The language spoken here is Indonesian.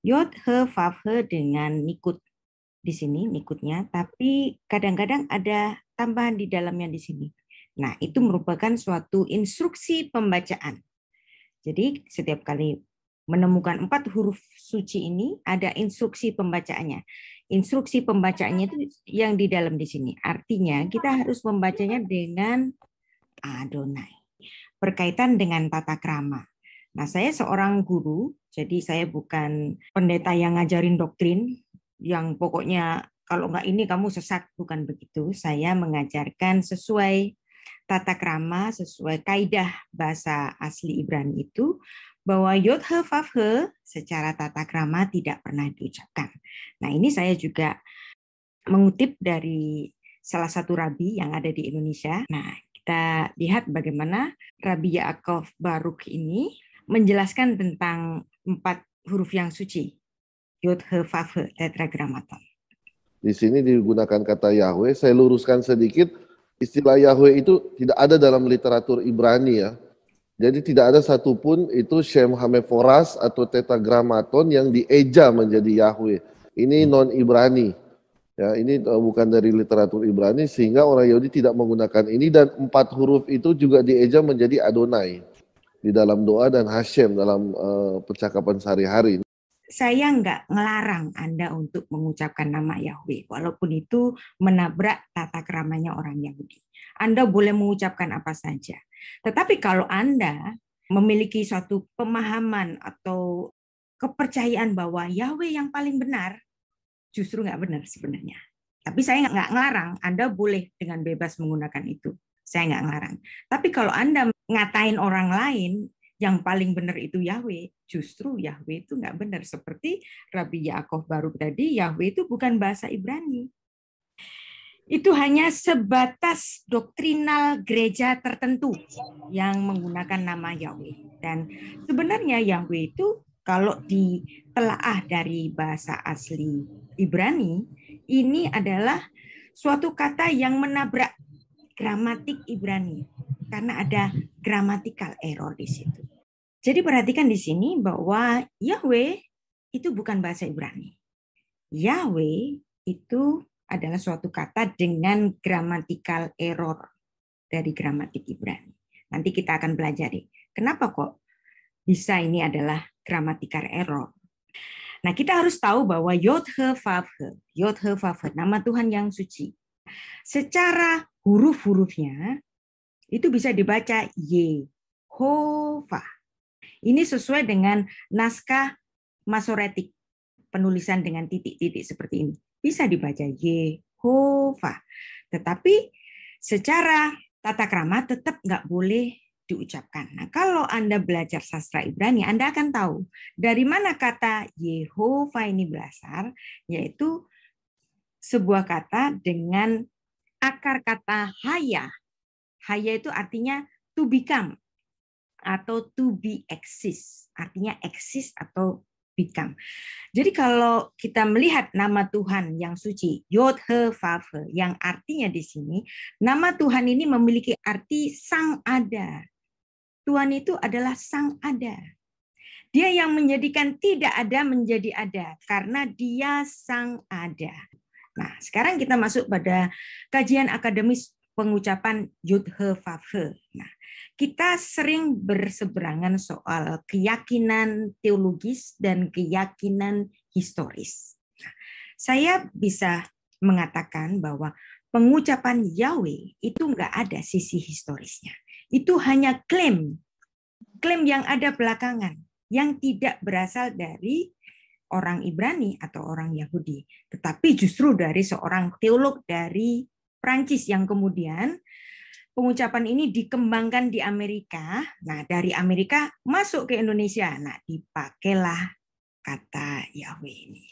Yod, he, vav, he dengan nikut di sini, nikutnya, tapi kadang-kadang ada tambahan di dalamnya di sini. Nah, itu merupakan suatu instruksi pembacaan. Jadi setiap kali menemukan 4 huruf suci ini ada instruksi pembacaannya. Instruksi pembacaannya itu yang di dalam di sini. Artinya kita harus membacanya dengan Adonai. Berkaitan dengan tata krama. Nah, saya seorang guru, jadi saya bukan pendeta yang ngajarin doktrin, yang pokoknya kalau nggak ini kamu sesat, bukan begitu. Saya mengajarkan sesuai tata krama, sesuai kaidah bahasa asli Ibrani itu, bahwa Yod He Vav He secara tata krama tidak pernah diucapkan. Nah, ini saya juga mengutip dari salah satu rabi yang ada di Indonesia. Nah, kita lihat bagaimana Rabi Yaakov Baruk ini menjelaskan tentang 4 huruf yang suci. Yod, He, Vav, He, tetragrammaton. Di sini digunakan kata Yahweh. Saya luruskan sedikit, istilah Yahweh itu tidak ada dalam literatur Ibrani ya. Jadi tidak ada satupun itu Shem Hameforas atau tetragrammaton yang dieja menjadi Yahweh. Ini non Ibrani. Ya, ini bukan dari literatur Ibrani sehingga orang Yahudi tidak menggunakan ini, dan 4 huruf itu juga dieja menjadi Adonai di dalam doa dan Hashem dalam percakapan sehari-hari. Saya nggak ngelarang Anda untuk mengucapkan nama Yahweh, walaupun itu menabrak tata keramanya orang Yahudi. Anda boleh mengucapkan apa saja. Tetapi kalau Anda memiliki suatu pemahaman atau kepercayaan bahwa Yahweh yang paling benar, justru nggak benar sebenarnya. Tapi saya nggak ngelarang, Anda boleh dengan bebas menggunakan itu. Saya nggak ngelarang. Tapi kalau Anda ngatain orang lain, yang paling benar itu Yahweh, justru Yahweh itu nggak benar. Seperti Rabi Yaakov Baruk tadi, Yahweh itu bukan bahasa Ibrani. Itu hanya sebatas doktrinal gereja tertentu yang menggunakan nama Yahweh. Dan sebenarnya Yahweh itu kalau ditelaah dari bahasa asli Ibrani, ini adalah suatu kata yang menabrak gramatik Ibrani karena ada grammatical error di situ. Jadi perhatikan di sini bahwa Yahweh itu bukan bahasa Ibrani. Yahweh itu adalah suatu kata dengan grammatical error dari gramatik Ibrani. Nanti kita akan belajar kenapa kok bisa ini adalah grammatical error. Nah, kita harus tahu bahwa Yod He Vav He, Yod He Vav He, nama Tuhan yang suci. Secara huruf-hurufnya itu bisa dibaca Yehovah. Ini sesuai dengan naskah Masoretik, penulisan dengan titik-titik seperti ini. Bisa dibaca Yehovah. Tetapi secara tata krama tetap nggak boleh diucapkan. Nah, kalau Anda belajar sastra Ibrani, Anda akan tahu dari mana kata Yehovah ini berasal, yaitu sebuah kata dengan akar kata haya. Haya itu artinya to become atau to be exist, artinya exist atau become. Jadi kalau kita melihat nama Tuhan yang suci, Yod He Vav He, yang artinya di sini, nama Tuhan ini memiliki arti sang ada. Tuhan itu adalah sang ada. Dia yang menjadikan tidak ada menjadi ada, karena dia sang ada. Nah, sekarang kita masuk pada kajian akademis pengucapan Yod He Vav He. Nah, kita sering berseberangan soal keyakinan teologis dan keyakinan historis. Nah, saya bisa mengatakan bahwa pengucapan Yahweh itu nggak ada sisi historisnya. Itu hanya klaim yang ada belakangan, yang tidak berasal dari orang Ibrani atau orang Yahudi, tetapi justru dari seorang teolog dari Prancis yang kemudian pengucapan ini dikembangkan di Amerika. Nah, dari Amerika masuk ke Indonesia. Nah, dipakailah kata Yahweh ini.